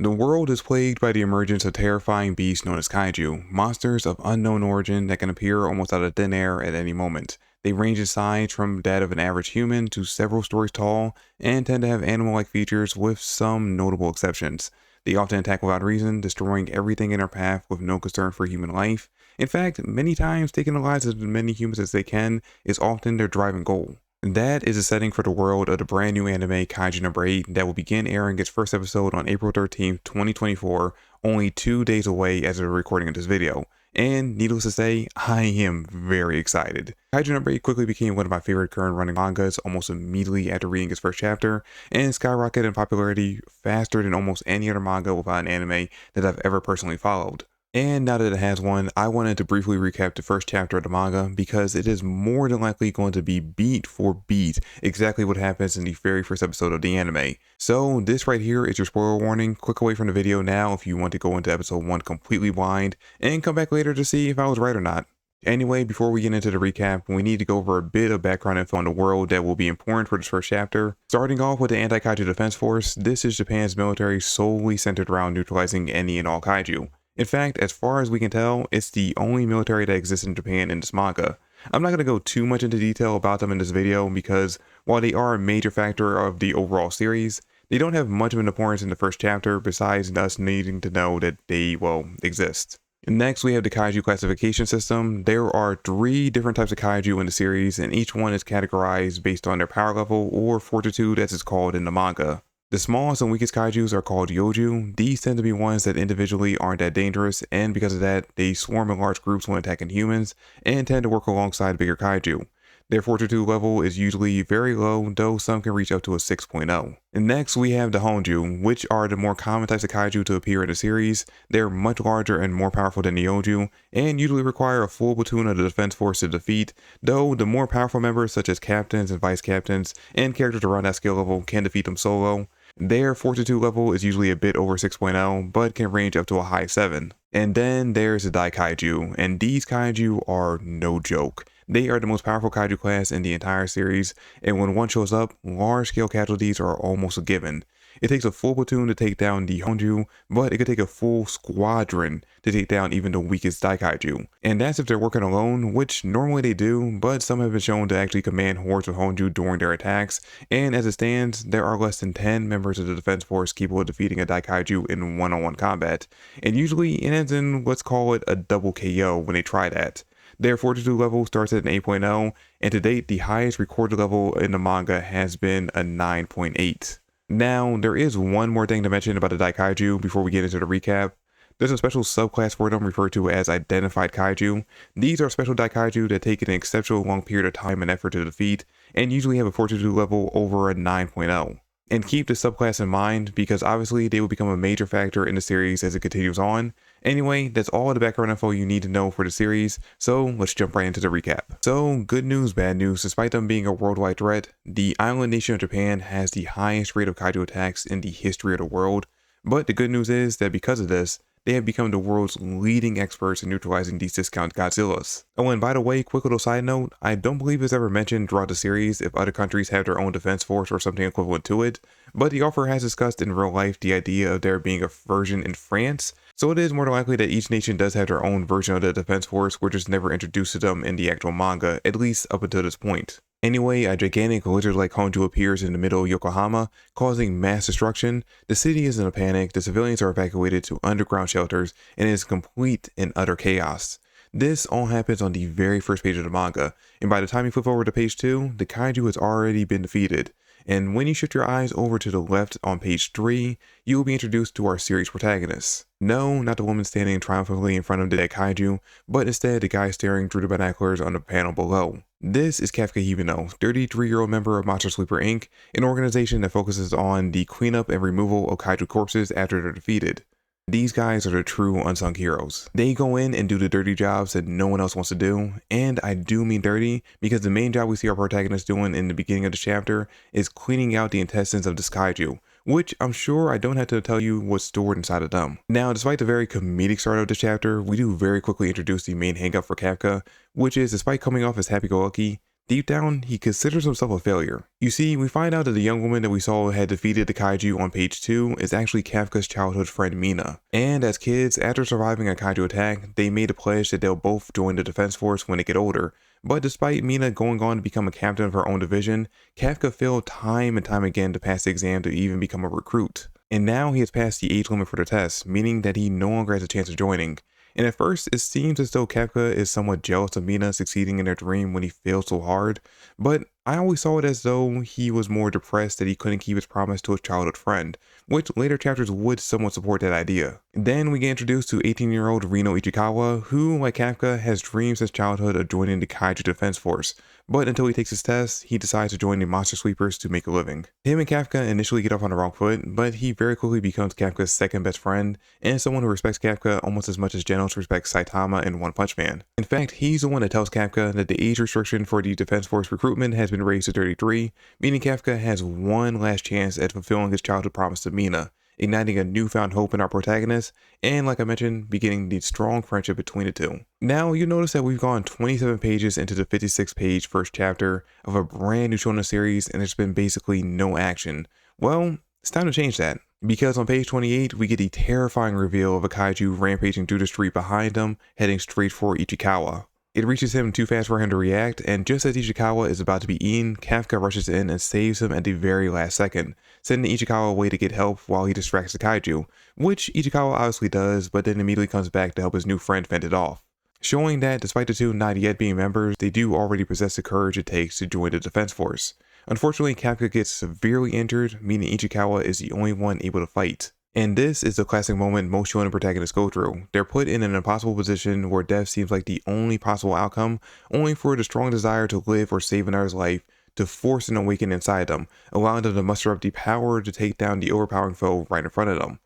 The world is plagued by the emergence of terrifying beasts known as kaiju, monsters of unknown origin that can appear almost out of thin air at any moment. They range in size from that of an average human to several stories tall and tend to have animal-like features with some notable exceptions. They often attack without reason, destroying everything in their path with no concern for human life. In fact, many times taking the lives of as many humans as they can is often their driving goal. That is the setting for the world of the brand new anime Kaiju number 8 that will begin airing its first episode on April 13th, 2024, only 2 days away as of the recording of this video. And needless to say, I am very excited. Kaiju number 8 quickly became one of my favorite current running mangas almost immediately after reading its first chapter, and skyrocketed in popularity faster than almost any other manga without an anime that I've ever personally followed. And now that it has one, I wanted to briefly recap the first chapter of the manga because it is more than likely going to be beat for beat exactly what happens in the very first episode of the anime. So this right here is your spoiler warning. Click away from the video now if you want to go into episode 1 completely blind and come back later to see if I was right or not. Anyway, before we get into the recap, we need to go over a bit of background info on the world that will be important for this first chapter. Starting off with the Anti-Kaiju Defense Force, this is Japan's military solely centered around neutralizing any and all kaiju. In fact, as far as we can tell, it's the only military that exists in Japan in this manga. I'm not going to go too much into detail about them in this video because while they are a major factor of the overall series, they don't have much of an importance in the first chapter besides us needing to know that they, exist. Next, we have the Kaiju classification system. There are 3 different types of Kaiju in the series, and each one is categorized based on their power level or fortitude as it's called in the manga. The smallest and weakest kaijus are called yoju. These tend to be ones that individually aren't that dangerous, and because of that, they swarm in large groups when attacking humans, and tend to work alongside bigger kaiju. Their fortitude level is usually very low, though some can reach up to a 6.0. And next we have the honju, which are the more common types of kaiju to appear in the series. They're much larger and more powerful than the yoju, and usually require a full platoon of the defense force to defeat, though the more powerful members such as captains and vice captains, and characters around that skill level can defeat them solo. Their fortitude level is usually a bit over 6.0, but can range up to a high 7. And then there's the Daikaiju, and these kaiju are no joke. They are the most powerful kaiju class in the entire series, and when one shows up, large-scale casualties are almost a given. It takes a full platoon to take down the honju, but it could take a full squadron to take down even the weakest Daikaiju. And that's if they're working alone, which normally they do, but some have been shown to actually command hordes of honju during their attacks, and as it stands, there are less than 10 members of the defense force capable of defeating a Daikaiju in one-on-one combat, and usually it ends in let's call it a double KO when they try that. Their fortitude level starts at an 8.0, and to date the highest recorded level in the manga has been a 9.8. Now, there is one more thing to mention about the Daikaiju before we get into the recap. There's a special subclass for them referred to as Identified Kaiju. These are special Daikaiju that take an exceptionally long period of time and effort to defeat, and usually have a fortitude level over a 9.0. And keep this subclass in mind because obviously they will become a major factor in the series as it continues on. Anyway, that's all the background info you need to know for the series, so let's jump right into the recap. So, good news, bad news. Despite them being a worldwide threat, the island nation of Japan has the highest rate of kaiju attacks in the history of the world. But the good news is that because of this, they have become the world's leading experts in neutralizing these discount Godzillas. Oh, and by the way, quick little side note, I don't believe it's ever mentioned throughout the series if other countries have their own defense force or something equivalent to it, but the author has discussed in real life the idea of there being a version in France, so it is more than likely that each nation does have their own version of the defense force, which is never introduced to them in the actual manga, at least up until this point. Anyway, a gigantic lizard-like honju appears in the middle of Yokohama, causing mass destruction. The city is in a panic, the civilians are evacuated to underground shelters, and it is complete and utter chaos. This all happens on the very first page of the manga, and by the time you flip over to page 2, the kaiju has already been defeated. And when you shift your eyes over to the left on page 3, you will be introduced to our series protagonists. No, not the woman standing triumphantly in front of the dead kaiju, but instead the guy staring through the binoculars on the panel below. This is Kafka, 33-year-old member of Monster Sleeper Inc., an organization that focuses on the cleanup and removal of kaiju corpses after they're defeated. These guys are the true unsung heroes. They go in and do the dirty jobs that no one else wants to do, and I do mean dirty because the main job we see our protagonist doing in the beginning of the chapter is cleaning out the intestines of this kaiju, which I'm sure I don't have to tell you what's stored inside of them. Now, despite the very comedic start of this chapter, we do very quickly introduce the main hangup for Kafka, which is despite coming off as happy-go-lucky, Deep down, he considers himself a failure. You see, we find out that the young woman that we saw had defeated the kaiju on page 2 is actually Kafka's childhood friend Mina. And as kids, after surviving a kaiju attack, they made a pledge that they'll both join the defense force when they get older. But despite Mina going on to become a captain of her own division, Kafka failed time and time again to pass the exam to even become a recruit. And now he has passed the age limit for the test, meaning that he no longer has a chance of joining. And at first, it seems as though Kafka is somewhat jealous of Mina succeeding in her dream when he failed so hard, but I always saw it as though he was more depressed that he couldn't keep his promise to his childhood friend, which later chapters would somewhat support that idea. Then we get introduced to 18-year-old Rino Ichikawa, who, like Kafka, has dreams since childhood of joining the Kaiju Defense Force, but until he takes his test, he decides to join the Monster Sweepers to make a living. Him and Kafka initially get off on the wrong foot, but he very quickly becomes Kafka's second best friend, and someone who respects Kafka almost as much as Genos respects Saitama in One Punch Man. In fact, he's the one that tells Kafka that the age restriction for the Defense Force recruitment has been raised to 33, meaning Kafka has one last chance at fulfilling his childhood promise to Mina, igniting a newfound hope in our protagonist, and like I mentioned, beginning the strong friendship between the two. Now, you'll notice that we've gone 27 pages into the 56-page first chapter of a brand new shonen series, and there's been basically no action. Well, it's time to change that, because on page 28, we get the terrifying reveal of a kaiju rampaging through the street behind him, heading straight for Ichikawa. It reaches him too fast for him to react, and just as Ichikawa is about to be eaten, Kafka rushes in and saves him at the very last second, sending Ichikawa away to get help while he distracts the kaiju, which Ichikawa obviously does, but then immediately comes back to help his new friend fend it off, showing that despite the two not yet being members, they do already possess the courage it takes to join the defense force. Unfortunately, Kafka gets severely injured, meaning Ichikawa is the only one able to fight. And this is the classic moment most shonen protagonists go through. They're put in an impossible position where death seems like the only possible outcome, only for the strong desire to live or save another's life to force an awakening inside them, allowing them to muster up the power to take down the overpowering foe right in front of them.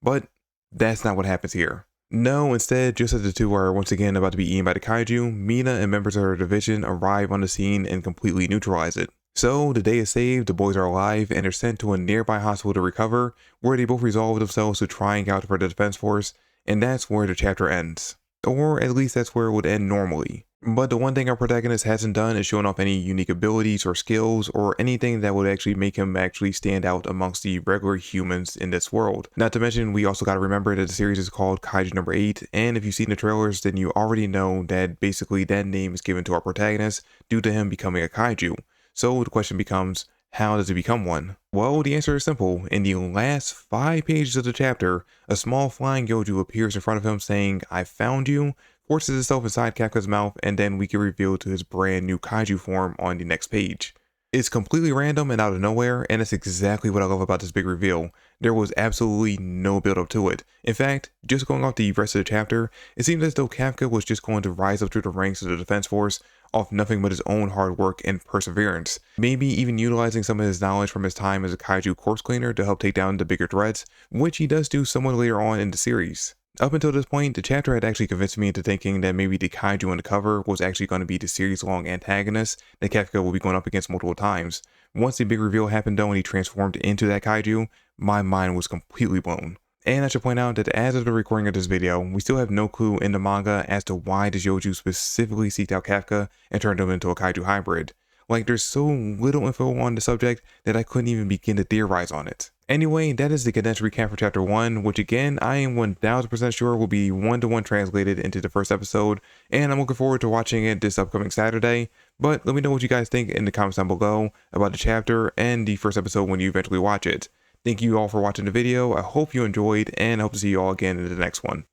But that's not what happens here. No, instead, just as the two are once again about to be eaten by the kaiju, Mina and members of her division arrive on the scene and completely neutralize it. So, the day is saved, the boys are alive, and they're sent to a nearby hospital to recover, where they both resolve themselves to trying out for the defense force, and that's where the chapter ends. Or at least that's where it would end normally. But the one thing our protagonist hasn't done is shown off any unique abilities or skills, or anything that would actually make him actually stand out amongst the regular humans in this world. Not to mention, we also gotta remember that the series is called Kaiju number 8, and if you've seen the trailers, then you already know that basically that name is given to our protagonist due to him becoming a kaiju. So the question becomes, how does he become one? Well, the answer is simple. In the last 5 pages of the chapter, a small flying yoju appears in front of him saying, "I found you," forces itself inside Kafka's mouth, and then we get revealed to his brand new kaiju form on the next page. It's completely random and out of nowhere, and that's exactly what I love about this big reveal. There was absolutely no build up to it. In fact, just going off the rest of the chapter, it seems as though Kafka was just going to rise up through the ranks of the defense force off nothing but his own hard work and perseverance. Maybe even utilizing some of his knowledge from his time as a kaiju corpse cleaner to help take down the bigger threats, which he does do somewhat later on in the series. Up until this point, the chapter had actually convinced me into thinking that maybe the kaiju on the cover was actually going to be the series-long antagonist that Kafka will be going up against multiple times. Once the big reveal happened though and he transformed into that kaiju, my mind was completely blown. And I should point out that as of the recording of this video, we still have no clue in the manga as to why this yoju specifically seeked out Kafka and turned him into a kaiju hybrid. Like, there's so little info on the subject that I couldn't even begin to theorize on it. Anyway, that is the condensed recap for chapter 1, which again, I am 1000% sure will be one-to-one translated into the first episode, and I'm looking forward to watching it this upcoming Saturday. But let me know what you guys think in the comments down below about the chapter and the first episode when you eventually watch it. Thank you all for watching the video. I hope you enjoyed, and I hope to see you all again in the next one.